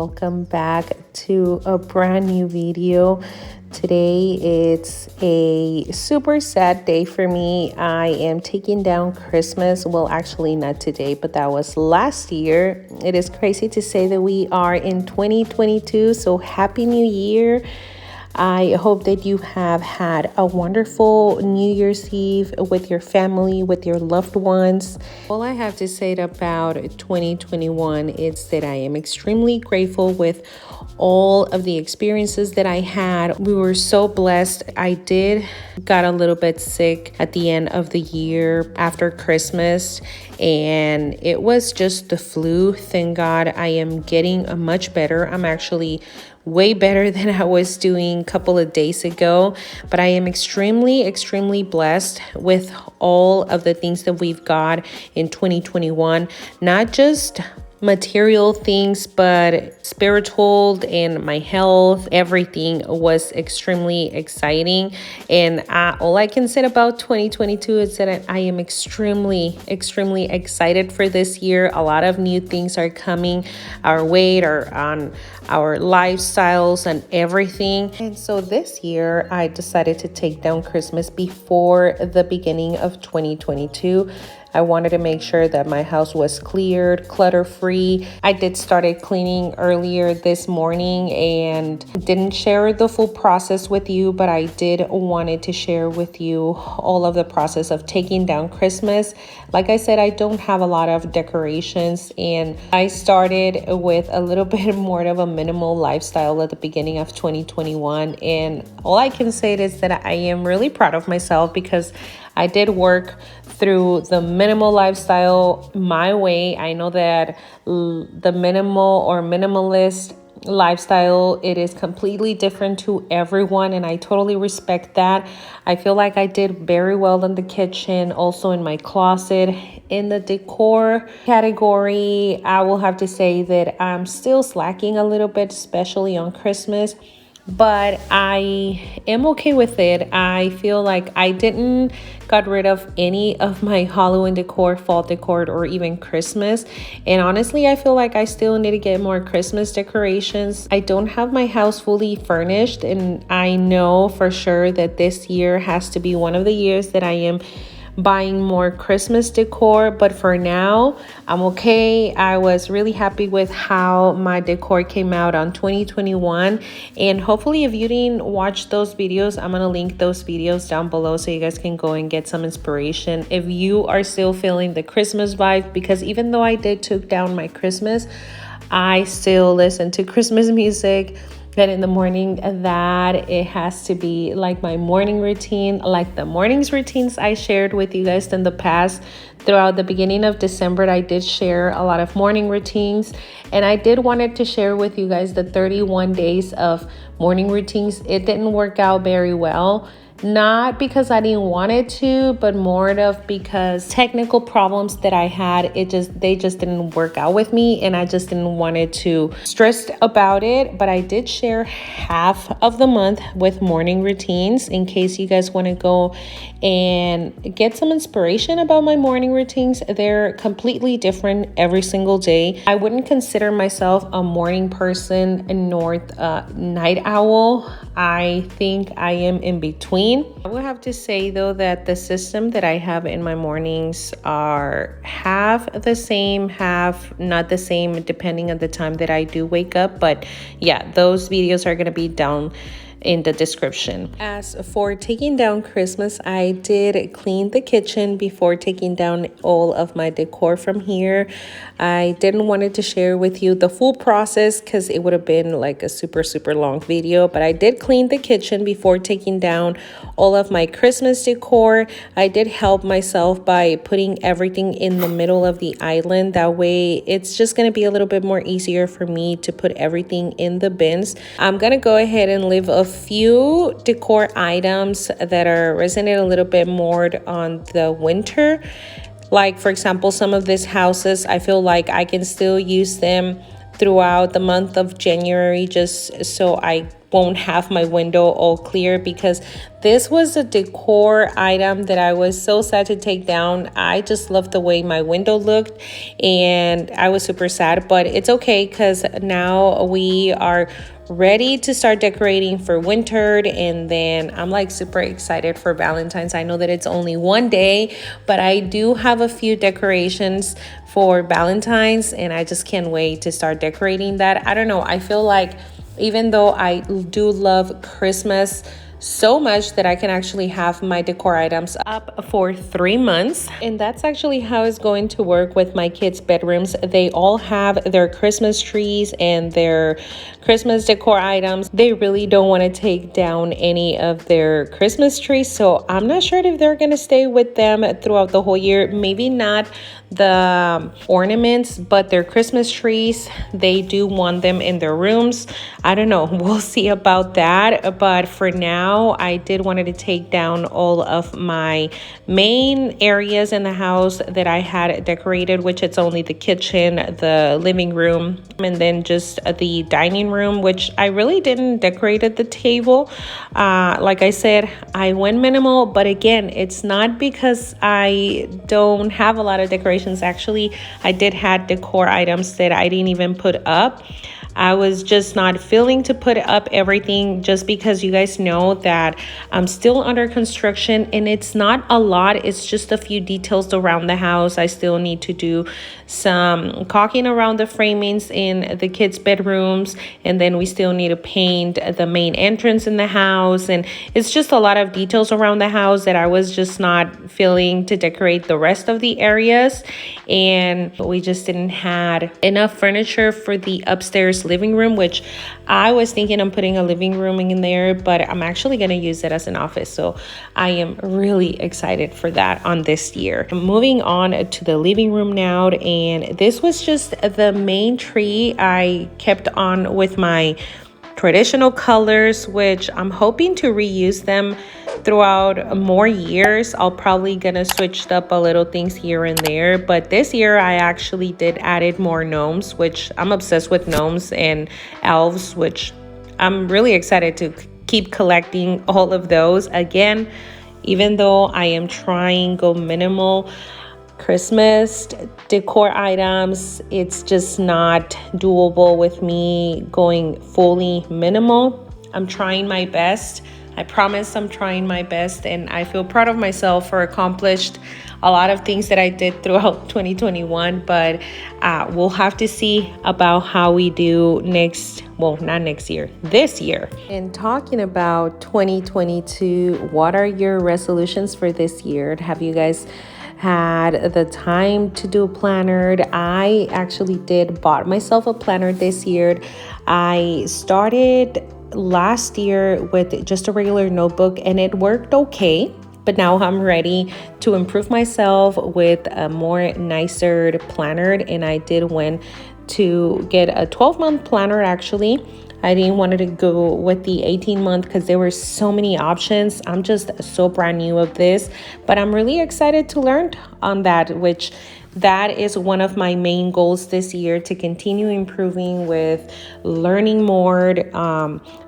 welcome back to a brand new video. Today it's a super sad day for me. I am taking down Christmas. Well, actually not today, but that was last year. It is crazy to say that we are in 2022, so happy new year. I hope that you have had a wonderful New Year's Eve with your family, with your loved ones. All I have to say about 2021 is that I am extremely grateful with all of the experiences that I had. We were so blessed. I got a little bit sick at the end of the year after Christmas, and it was just the flu. Thank God I am getting much better. I'm actually way better than I was doing a couple of days ago, but I am extremely blessed with all of the things that we've got in 2021, not just material things, but spiritual and my health. Everything was extremely exciting, and all I can say about 2022 is that I am extremely excited for this year. A lot of new things are coming our way, or on our lifestyles and everything. And so this year I decided to take down Christmas before the beginning of 2022. I wanted to make sure that my house was cleared, clutter-free. I did started cleaning earlier this morning and didn't share the full process with you, but I did wanted to share with you all of the process of taking down Christmas. Like I said, I don't have a lot of decorations, and I started with a little bit more of a minimal lifestyle at the beginning of 2021. And all I can say is that I am really proud of myself because I did work through the minimal lifestyle my way. I know that the minimal or minimalist lifestyle, it is completely different to everyone, and I totally respect that. I feel like I did very well in the kitchen, also in my closet. In the decor category, I will have to say that I'm still slacking a little bit, especially on Christmas, but I am okay with it. I feel like I didn't got rid of any of my Halloween decor, fall decor, or even Christmas. And honestly, I feel like I still need to get more Christmas decorations. I don't have my house fully furnished, and I know for sure that this year has to be one of the years that I am buying more Christmas decor, but for now I'm okay. I was really happy with how my decor came out on 2021, and hopefully if you didn't watch those videos, I'm gonna link those videos down below so you guys can go and get some inspiration if you are still feeling the Christmas vibe, because even though I did took down my Christmas, I still listen to Christmas music. And in the morning, that it has to be like my morning routine, like the mornings routines I shared with you guys in the past. Throughout the beginning of December, I did share a lot of morning routines, and I did wanted to share with you guys the 31 days of morning routines. It didn't work out very well. Not because I didn't want it to, but more of because technical problems that I had, they just didn't work out with me, and I just didn't want it to stress about it. But I did share half of the month with morning routines in case you guys want to go and get some inspiration about my morning routines. They're completely different every single day. I wouldn't consider myself a morning person nor a night owl. I think I am in between. I will have to say though that the system that I have in my mornings are half the same, half not the same, depending on the time that I do wake up. But yeah, those videos are going to be down in the description. As for taking down Christmas, I did clean the kitchen before taking down all of my decor from here. I didn't wanted to share with you the full process because it would have been like a super long video, but I did clean the kitchen before taking down all of my Christmas decor. I did help myself by putting everything in the middle of the island. That way it's just going to be a little bit more easier for me to put everything in the bins. I'm going to go ahead and leave a few decor items that are resonate a little bit more on the winter. Like for example, some of these houses, I feel like I can still use them throughout the month of January, just so I won't have my window all clear, because this was a decor item that I was so sad to take down. I just loved the way my window looked, and I was super sad, but it's okay because now we are ready to start decorating for winter. And then I'm like super excited for Valentine's. I know that it's only one day, but I do have a few decorations for Valentine's, and I just can't wait to start decorating that. I don't know, I feel like even though I do love Christmas so much, that I can actually have my decor items up for 3 months. And that's actually how it's going to work with my kids' bedrooms. They all have their Christmas trees and their Christmas decor items. They really don't want to take down any of their Christmas trees, so I'm not sure if they're gonna stay with them throughout the whole year. Maybe not the ornaments, but their Christmas trees, they do want them in their rooms. I don't know, we'll see about that. But for now, I did wanted to take down all of my main areas in the house that I had decorated, which it's only the kitchen, the living room, and then just the dining room, which I really didn't decorate at the table. Like I said, I went minimal, but again, it's not because I don't have a lot of decorations. Actually, I did have decor items that I didn't even put up. I was just not feeling to put up everything, just because you guys know that I'm still under construction, and it's not a lot. It's just a few details around the house. I still need to do some caulking around the framings in the kids' bedrooms, and then we still need to paint the main entrance in the house. And it's just a lot of details around the house that I was just not feeling to decorate the rest of the areas. And we just didn't have enough furniture for the upstairs living room, which I was thinking I'm putting a living room in there, but I'm actually going to use it as an office. So I am really excited for that on this year. Moving on to the living room now, and this was just the main tree. I kept on with my traditional colors, which I'm hoping to reuse them throughout more years. I'll probably gonna switch up a little things here and there, but this year I actually did added more gnomes, which I'm obsessed with gnomes and elves, which I'm really excited to keep collecting all of those. Again, even though I am trying go minimal Christmas decor items, it's just not doable with me going fully minimal. I'm trying my best. I promise I'm trying my best, and I feel proud of myself for accomplished a lot of things that I did throughout 2021, but we'll have to see about how we do not next year, this year. And talking about 2022, what are your resolutions for this year? Have you guys had the time to do a planner? I actually bought myself a planner this year. I started last year with just a regular notebook, and it worked okay, but now I'm ready to improve myself with a more nicer planner, and I did went to get a 12-month planner. Actually, I didn't want to go with the 18-month because there were so many options. I'm just so brand new of this, but I'm really excited to learn on that, which that is one of my main goals this year, to continue improving with learning more,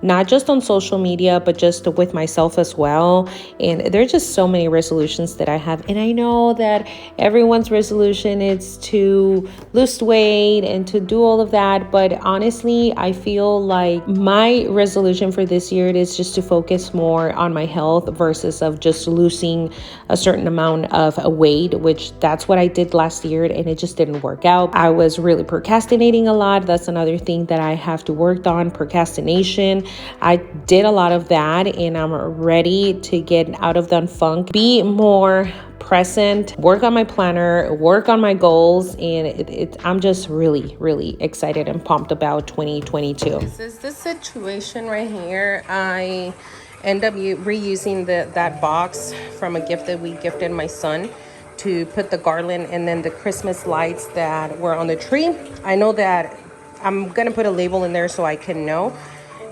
not just on social media, but just with myself as well. And there's just so many resolutions that I have. And I know that everyone's resolution is to lose weight and to do all of that. But honestly, I feel like my resolution for this year is just to focus more on my health versus of just losing a certain amount of weight, which that's what I did last year, and it just didn't work out. I was really procrastinating a lot. That's another thing that I have to work on, procrastination. I did a lot of that, and I'm ready to get out of that funk, be more present, work on my planner, work on my goals, and I'm just really, really excited and pumped about 2022. This is the situation right here. I end up reusing that box from a gift that we gifted my son to put the garland and then the Christmas lights that were on the tree. I know that I'm gonna put a label in there so I can know.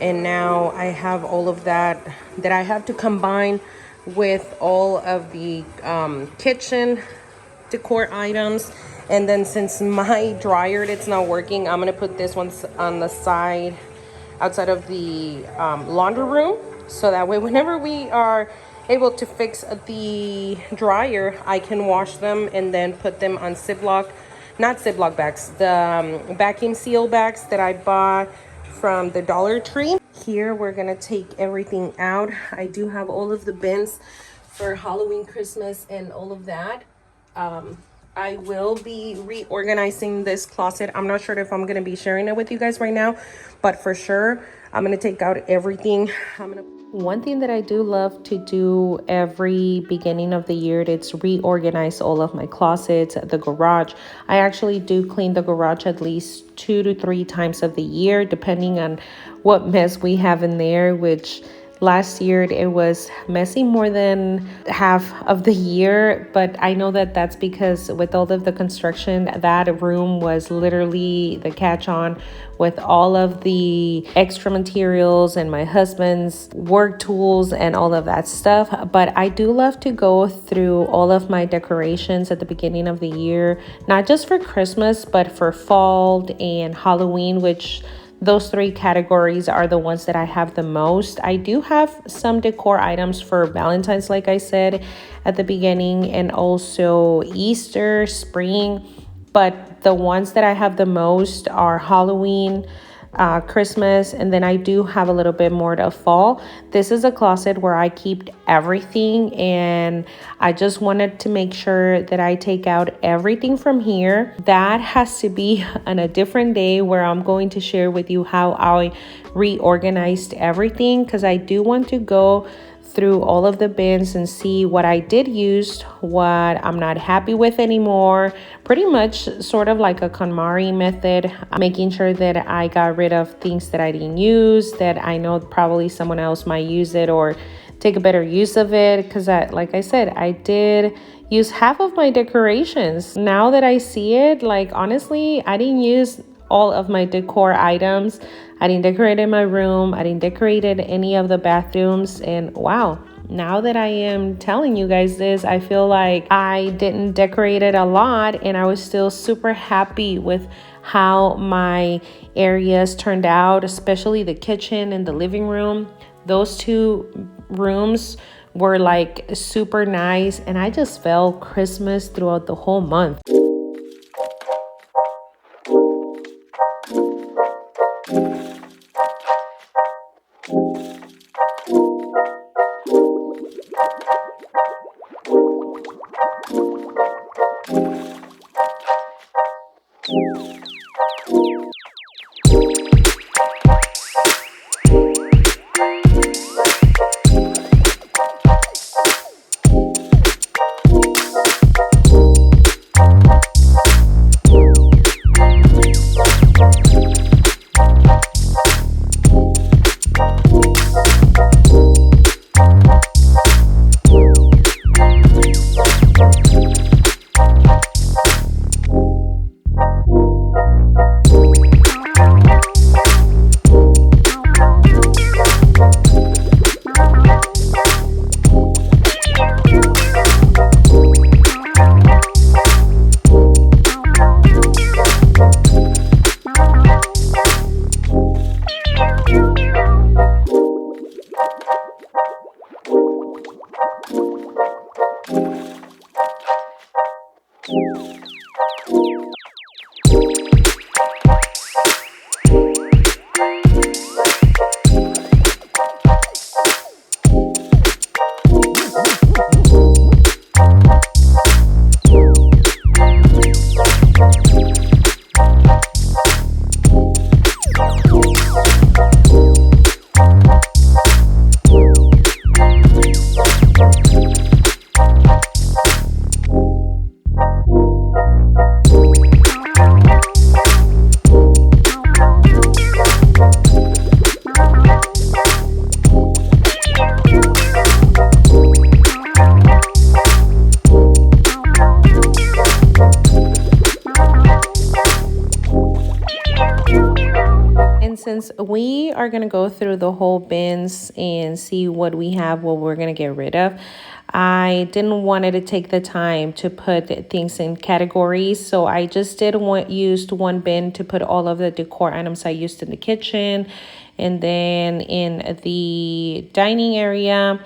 And now I have all of that I have to combine with all of the kitchen decor items. And then since my dryer it's not working, I'm gonna put this one on the side outside of the laundry room, so that way whenever we are able to fix the dryer, I can wash them and then put them on not Ziploc bags, the vacuum seal bags that I bought from the Dollar Tree. Here we're gonna take everything out. I do have all of the bins for Halloween, Christmas, and all of that. I will be reorganizing this closet. I'm not sure if I'm going to be sharing it with you guys right now, but for sure, I'm going to take out everything. One thing that I do love to do every beginning of the year, it's reorganize all of my closets, the garage. I actually do clean the garage at least 2 to 3 times of the year, depending on what mess we have in there, which last year it was messy more than half of the year, but I know that that's because with all of the construction, that room was literally the catch on with all of the extra materials and my husband's work tools and all of that stuff. But I do love to go through all of my decorations at the beginning of the year, not just for Christmas, but for fall and Halloween, which those 3 categories are the ones that I have the most. I do have some decor items for Valentines, like I said at the beginning, and also Easter, spring. But the ones that I have the most are Halloween, Christmas, and then I do have a little bit more to fall. This is a closet where I keep everything, and I just wanted to make sure that I take out everything from here. That has to be on a different day where I'm going to share with you how I reorganized everything, because I do want to go through all of the bins and see what I did use, what I'm not happy with anymore. Pretty much sort of like a KonMari method, making sure that I got rid of things that I didn't use, that I know probably someone else might use it or take a better use of it. Because like I said, I did use half of my decorations. Now that I see it, like honestly, I didn't use all of my decor items. I didn't decorate in my room. I didn't decorate any of the bathrooms. And wow, now that I am telling you guys this, I feel like I didn't decorate it a lot, and I was still super happy with how my areas turned out, especially the kitchen and the living room. Those 2 rooms were like super nice, and I just felt Christmas throughout the whole month. friends, we are going to go through the whole bins and see what we have, what we're going to get rid of. I didn't want to take the time to put things in categories, so I just used one bin to put all of the decor items I used in the kitchen, and then in the dining area.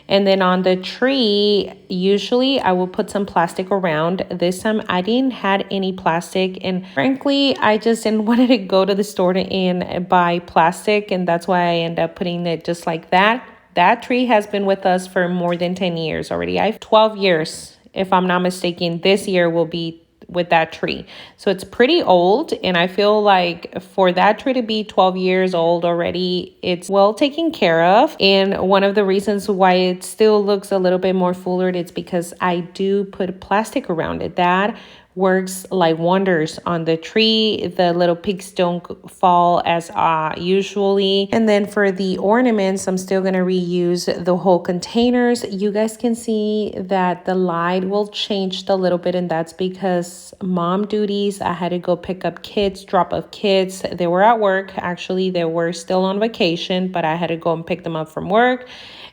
And then on the tree, usually I will put some plastic around. This time I didn't had any plastic, and frankly, I just didn't want to go to the store and buy plastic, and that's why I end up putting it just like that. That tree has been with us for more than 10 years already. I've 12 years, if I'm not mistaken. This year will be with that tree. So it's pretty old, and I feel like for that tree to be 12 years old already, it's well taken care of. And one of the reasons why it still looks a little bit more fuller, it's because I do put plastic around it. That works like wonders on the tree. The little pigs don't fall as usually. And then for the ornaments, I'm still going to reuse the whole containers. You guys can see that the light will change a little bit, and that's because mom duties. I had to go pick up kids, drop off kids. They were at work. Actually, they were still on vacation, but I had to go and pick them up from work.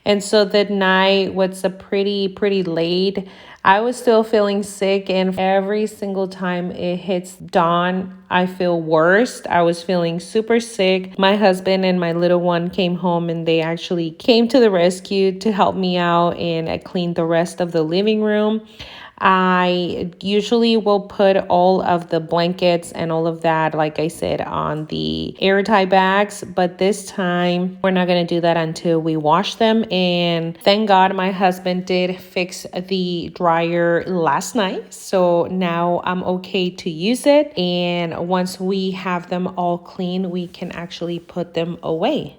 And so that night was a pretty late. I was still feeling sick, and every single time it hits dawn, I feel worse. I was feeling super sick. My husband and my little one came home, and they actually came to the rescue to help me out, and I cleaned the rest of the living room. I usually will put all of the blankets and all of that, like I said, on the airtight bags. But this time, we're not going to do that until we wash them. And thank God my husband did fix the dryer last night. So now I'm okay to use it. And once we have them all clean, we can actually put them away.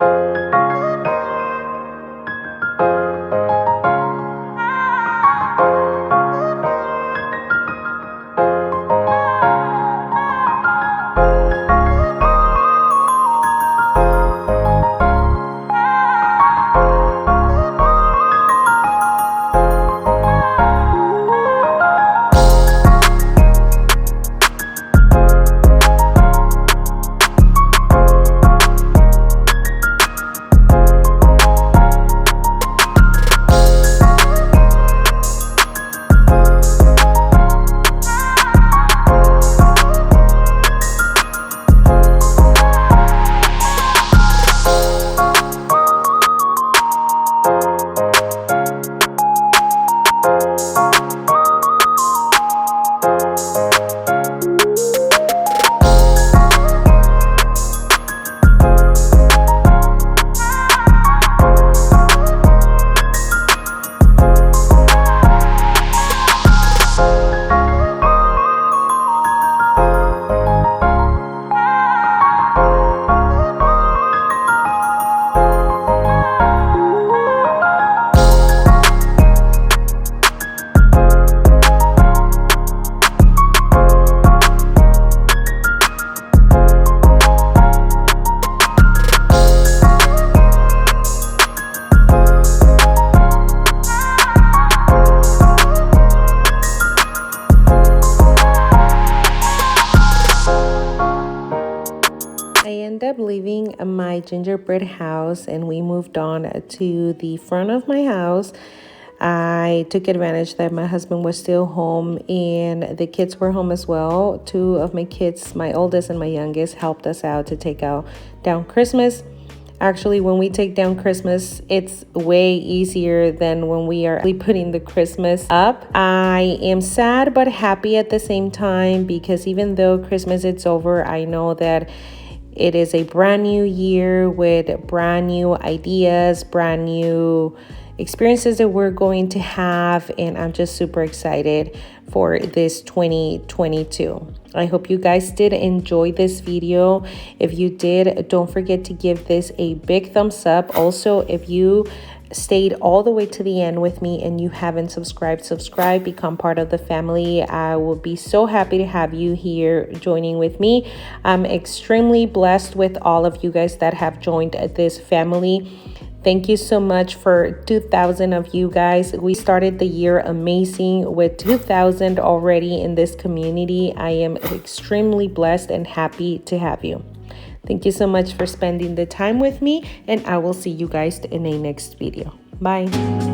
Leaving my gingerbread house, and we moved on to the front of my house. I took advantage that my husband was still home and the kids were home as well. Two of my kids, my oldest and my youngest, helped us out to take down Christmas. Actually, when we take down Christmas, it's way easier than when we are putting the Christmas up. I am sad but happy at the same time, because even though Christmas is over, I know that it is a brand new year with brand new ideas, brand new experiences that we're going to have, and I'm just super excited for this 2022. I hope you guys did enjoy this video. If you did, don't forget to give this a big thumbs up. Also, if you stayed all the way to the end with me and you haven't subscribe, become part of the family. I will be so happy to have you here joining with me. I'm extremely blessed with all of you guys that have joined this family. Thank you so much for 2,000 of you guys. We started the year amazing with 2,000 already in this community. I am extremely blessed and happy to have you. Thank you so much for spending the time with me, and I will see you guys in a next video. Bye.